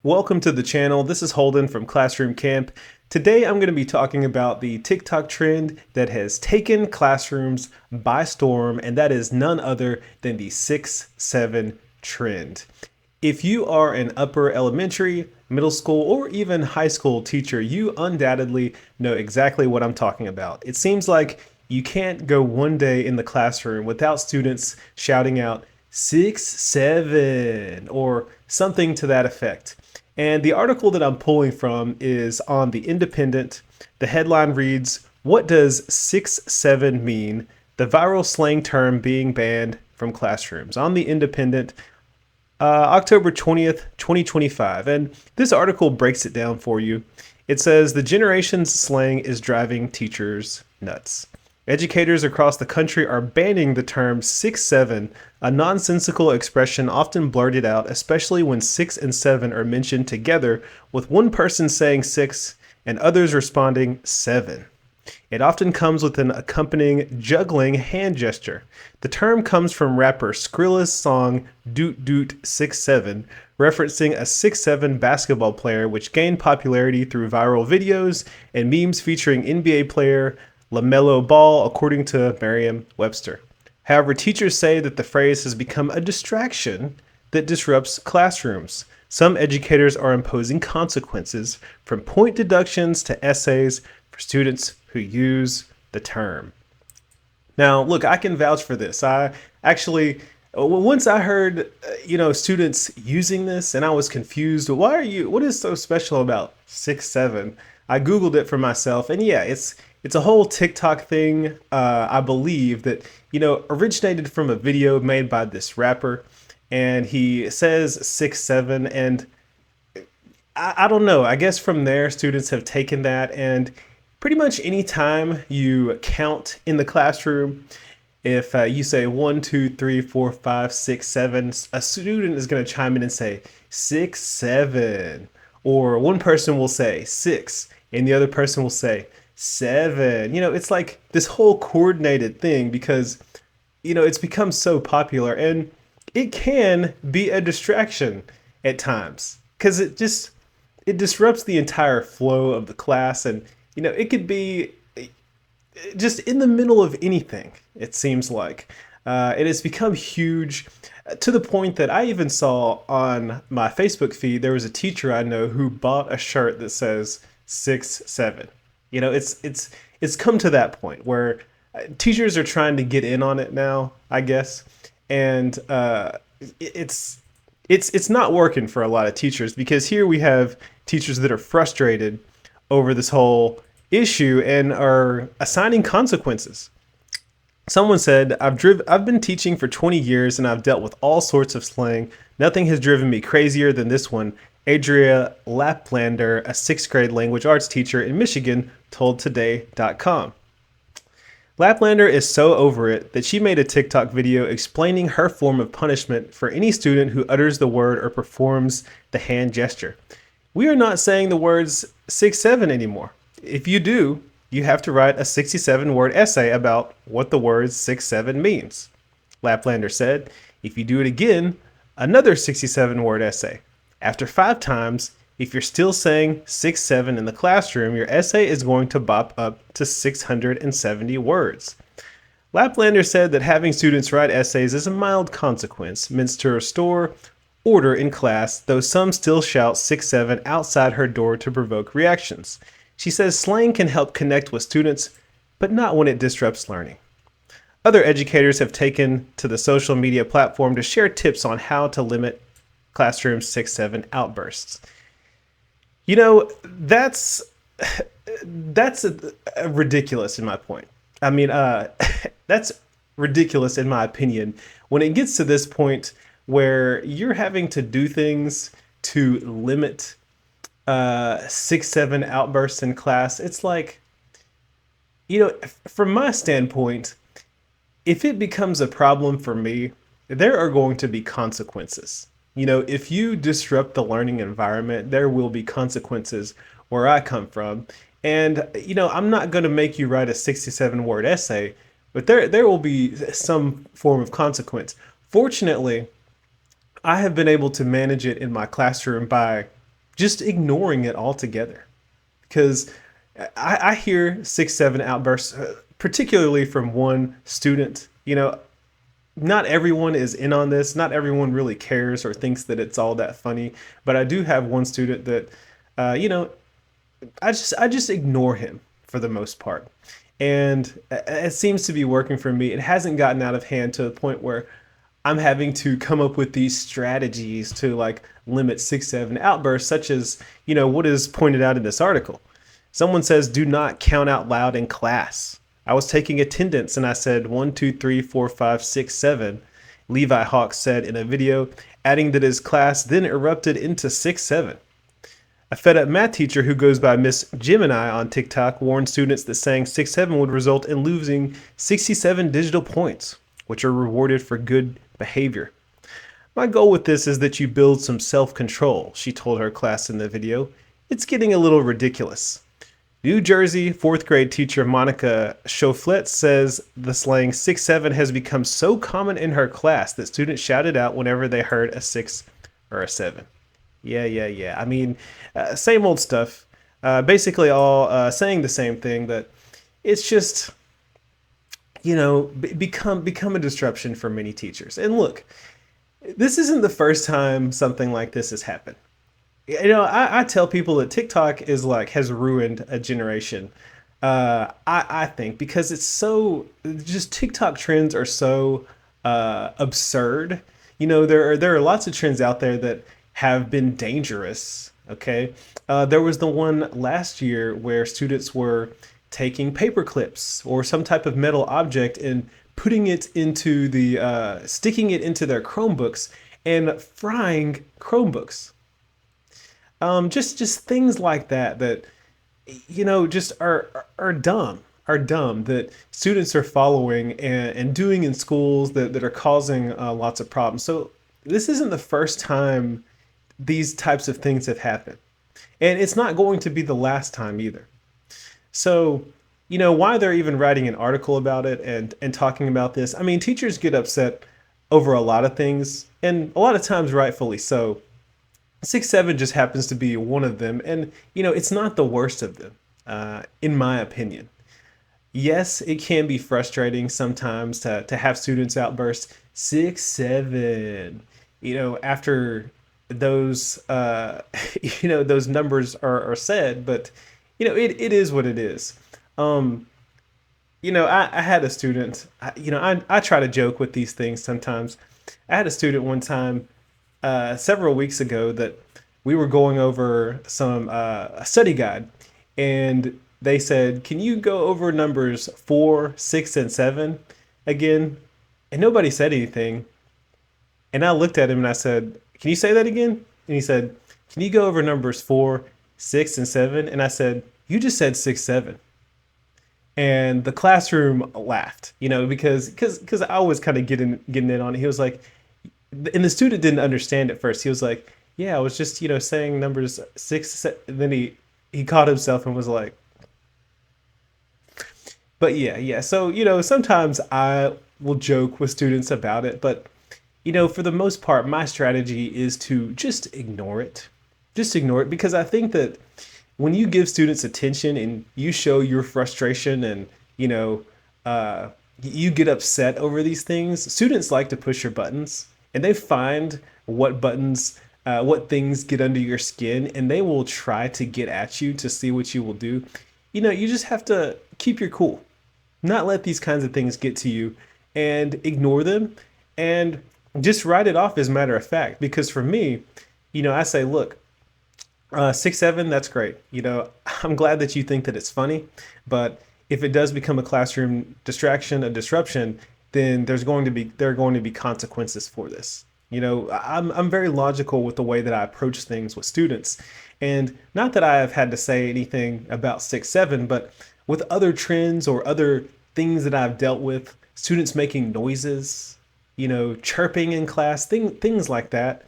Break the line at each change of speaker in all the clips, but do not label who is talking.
Welcome to the channel. This is Holden from Classroom Camp. Today I'm going to be talking about the TikTok trend that has taken classrooms by storm, and that is none other than the 6-7 trend. If you are an upper elementary, middle school, or even high school teacher, you undoubtedly know exactly what I'm talking about. It seems like you can't go one day in the classroom without students shouting out 6-7 or something to that effect. And the article that I'm pulling from is on The Independent. The headline reads, "What does 6-7 mean? The viral slang term being banned from classrooms." On The Independent, October 20th, 2025. And this article breaks it down for you. It says the generation's slang is driving teachers nuts. Educators across the country are banning the term 6-7, a nonsensical expression often blurted out, especially when 6 and 7 are mentioned together, with one person saying 6 and others responding 7. It often comes with an accompanying juggling hand gesture. The term comes from rapper Skrilla's song Doot Doot 6-7, referencing a 6-7 basketball player which gained popularity through viral videos and memes featuring NBA player LaMelo Ball, according to Merriam-Webster. However, teachers say that the phrase has become a distraction that disrupts classrooms. Some educators are imposing consequences, from point deductions to essays, for students who use the term. Now, look, I can vouch for this. I actually, once I heard, students using this, and I was confused. What is so special about 6-7? I Googled it for myself, and yeah, it's a whole TikTok thing. I believe that, originated from a video made by this rapper, and he says 6-7, and I don't know. I guess from there, students have taken that, and pretty much any time you count in the classroom, if you say 1, 2, 3, 4, 5, 6, 7, a student is going to chime in and say 6-7, or one person will say 6, and the other person will say 7. It's like this whole coordinated thing because, it's become so popular, and it can be a distraction at times because it disrupts the entire flow of the class, and it could be just in the middle of anything, it seems like. It has become huge to the point that I even saw on my Facebook feed, there was a teacher I know who bought a shirt that says 6-7. It's come to that point where teachers are trying to get in on it now, I guess. And it's it's not working for a lot of teachers because here we have teachers that are frustrated over this whole issue and are assigning consequences. Someone said, I've been teaching for 20 years and I've dealt with all sorts of slang. Nothing has driven me crazier than this one. Adria Laplander, a 6th grade language arts teacher in Michigan, told Today.com. Laplander is so over it that she made a TikTok video explaining her form of punishment for any student who utters the word or performs the hand gesture. "We are not saying the words 6-7 anymore. If you do, you have to write a 67-word essay about what the word 6-7 means." Laplander said, "If you do it again, another 67-word essay. After 5 times, if you're still saying 6-7 in the classroom, your essay is going to bop up to 670 words." Laplander said that having students write essays is a mild consequence meant to restore order in class, though some still shout 6-7 outside her door to provoke reactions. She says slang can help connect with students, but not when it disrupts learning. Other educators have taken to the social media platform to share tips on how to limit classroom 6-7 outbursts. That's ridiculous in my point. I mean, that's ridiculous in my opinion. When it gets to this point where you're having to do things to limit 6-7 outbursts in class, it's like, from my standpoint, if it becomes a problem for me, there are going to be consequences. If you disrupt the learning environment, there will be consequences where I come from. And, I'm not going to make you write a 67-word essay, but there will be some form of consequence. Fortunately, I have been able to manage it in my classroom by just ignoring it altogether. Because I hear 6, 7 outbursts, particularly from one student. Not everyone is in on this. Not everyone really cares or thinks that it's all that funny. But I do have one student that, uh, you know, I just ignore him for the most part, and it seems to be working for me. It hasn't gotten out of hand to the point where I'm having to come up with these strategies to like limit 6, 7 outbursts, such as what is pointed out in this article. Someone says, "Do not count out loud in class." I was taking attendance and I said 1, 2, 3, 4, 5, 6, 7. Levi Hawks said in a video, adding that his class then erupted into 6, 7. A fed up math teacher who goes by Miss Gemini on TikTok warned students that saying 6, 7 would result in losing 67 digital points, which are rewarded for good behavior. "My goal with this is that you build some self-control," she told her class in the video. "It's getting a little ridiculous." New Jersey fourth grade teacher Monica Chauflet says the slang 6, 7 has become so common in her class that students shouted out whenever they heard a 6 or a 7. Yeah. I mean, same old stuff. Basically, all saying the same thing. That it's just become a disruption for many teachers. And look, this isn't the first time something like this has happened. I tell people that TikTok has ruined a generation. I think because it's so just TikTok trends are so absurd. There are lots of trends out there that have been dangerous. Okay, there was the one last year where students were taking paper clips or some type of metal object and putting it into sticking it into their Chromebooks and frying Chromebooks. Just things like that just are dumb that students are following and doing in schools that are causing lots of problems. So this isn't the first time these types of things have happened, and it's not going to be the last time either. So, why they're even writing an article about it and talking about this. I mean, teachers get upset over a lot of things, and a lot of times rightfully so. 6, 7 just happens to be one of them, and it's not the worst of them, in my opinion. Yes, it can be frustrating sometimes to have students outburst 6, 7, after those those numbers are said, but it is what it is. Um, I had a student. I try to joke with these things sometimes. I had a student one time several weeks ago that we were going over some a study guide, and they said, "Can you go over numbers 4, 6, and 7 again?" And nobody said anything. And I looked at him and I said, "Can you say that again?" And he said, "Can you go over numbers 4, 6, and 7?" And I said, "You just said 6, 7." And the classroom laughed, because I was kind of getting in on it. He was like, and the student didn't understand at first. He was like, "Yeah, I was just saying numbers 6." And then he caught himself and was like, but yeah. So sometimes I will joke with students about it, but for the most part, my strategy is to just ignore it, because I think that when you give students attention and you show your frustration and you get upset over these things, students like to push your buttons, and they find what things get under your skin, and they will try to get at you to see what you will do. You just have to keep your cool, not let these kinds of things get to you, and ignore them, and just write it off as a matter of fact. Because for me, I say, look, 6, 7, that's great. I'm glad that you think that it's funny, but if it does become a classroom distraction, a disruption, then there are going to be consequences for this. I'm very logical with the way that I approach things with students, and not that I have had to say anything about 6, 7, but with other trends or other things that I've dealt with, students making noises, chirping in class, things like that.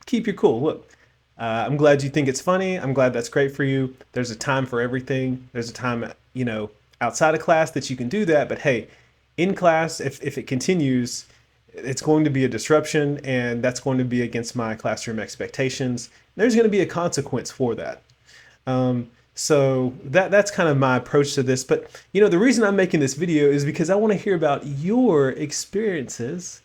Keep your cool. Look, I'm glad you think it's funny. I'm glad that's great for you. There's a time for everything. There's a time, outside of class that you can do that. But hey, in class, if it continues, it's going to be a disruption, and that's going to be against my classroom expectations. there's going to be a consequence for that. So that's kind of my approach to this. But the reason I'm making this video is because I want to hear about your experiences.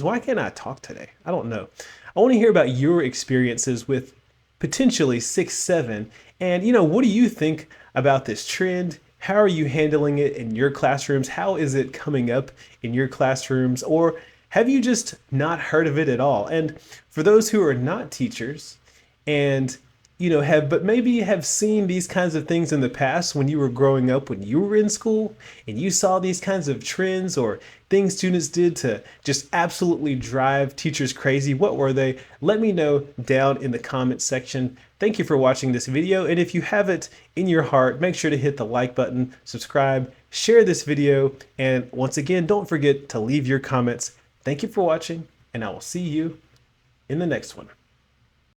Why can't I talk today? I don't know. I want to hear about your experiences with potentially 6-7. And what do you think about this trend? How are you handling it in your classrooms? How is it coming up in your classrooms? Or have you just not heard of it at all? And for those who are not teachers and maybe have seen these kinds of things in the past when you were growing up, when you were in school, and you saw these kinds of trends or things students did to just absolutely drive teachers crazy. What were they? Let me know down in the comments section. Thank you for watching this video. And if you have it in your heart, make sure to hit the like button, subscribe, share this video. And once again, don't forget to leave your comments. Thank you for watching, and I will see you in the next one.